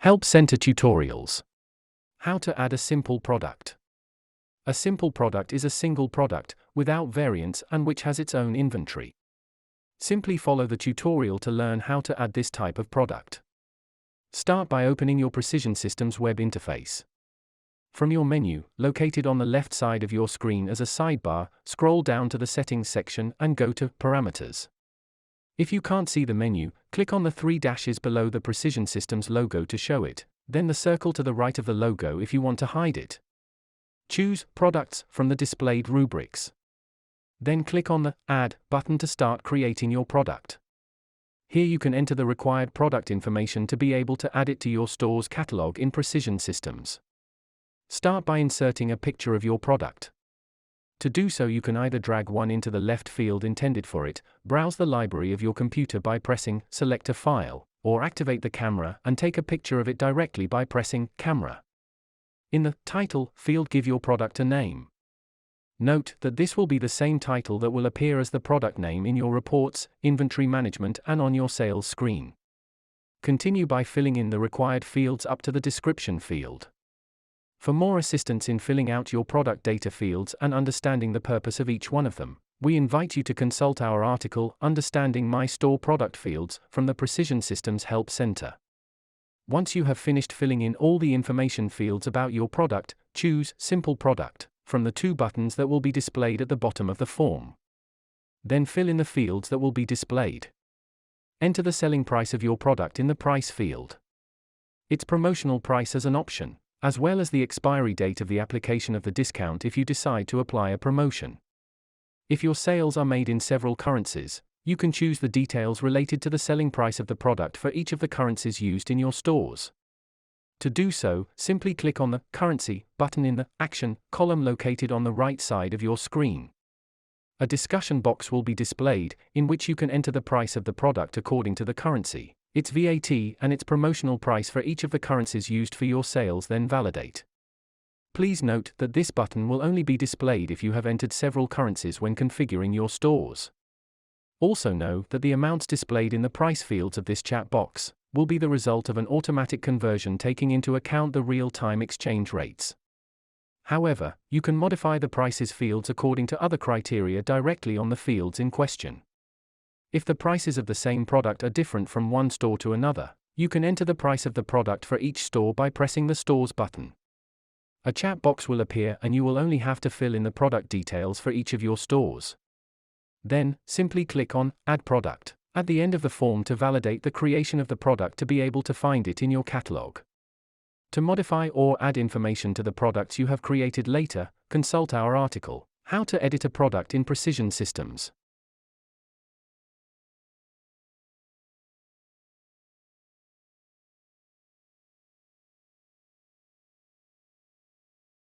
Help Center Tutorials. How to add a simple product. A simple product is a single product, without variants and which has its own inventory. Simply follow the tutorial to learn how to add this type of product. Start by opening your Precision Systems web interface. From your menu, located on the left side of your screen as a sidebar, scroll down to the Settings section and go to Parameters. If you can't see the menu, click on the three dashes below the Precision Systems logo to show it, then the circle to the right of the logo if you want to hide it. Choose Products from the displayed rubrics. Then click on the Add button to start creating your product. Here you can enter the required product information to be able to add it to your store's catalog in Precision Systems. Start by inserting a picture of your product. To do so, you can either drag one into the left field intended for it, browse the library of your computer by pressing Select a File, or activate the camera and take a picture of it directly by pressing Camera. In the Title field, give your product a name. Note that this will be the same title that will appear as the product name in your reports, inventory management, and on your sales screen. Continue by filling in the required fields up to the Description field. For more assistance in filling out your product data fields and understanding the purpose of each one of them, we invite you to consult our article, Understanding My Store Product Fields, from the Precision Systems Help Center. Once you have finished filling in all the information fields about your product, choose Simple Product from the two buttons that will be displayed at the bottom of the form. Then fill in the fields that will be displayed. Enter the selling price of your product in the Price field. Its promotional price as an option, as well as the expiry date of the application of the discount if you decide to apply a promotion. If your sales are made in several currencies, you can choose the details related to the selling price of the product for each of the currencies used in your stores. To do so, simply click on the Currency button in the Action column located on the right side of your screen. A discussion box will be displayed, in which you can enter the price of the product according to the currency, its VAT, and its promotional price for each of the currencies used for your sales, then validate. Please note that this button will only be displayed if you have entered several currencies when configuring your stores. Also know that the amounts displayed in the price fields of this chat box will be the result of an automatic conversion taking into account the real-time exchange rates. However, you can modify the prices fields according to other criteria directly on the fields in question. If the prices of the same product are different from one store to another, you can enter the price of the product for each store by pressing the Stores button. A chat box will appear and you will only have to fill in the product details for each of your stores. Then, simply click on Add Product at the end of the form to validate the creation of the product to be able to find it in your catalog. To modify or add information to the products you have created later, consult our article, How to Edit a Product in Precision Systems.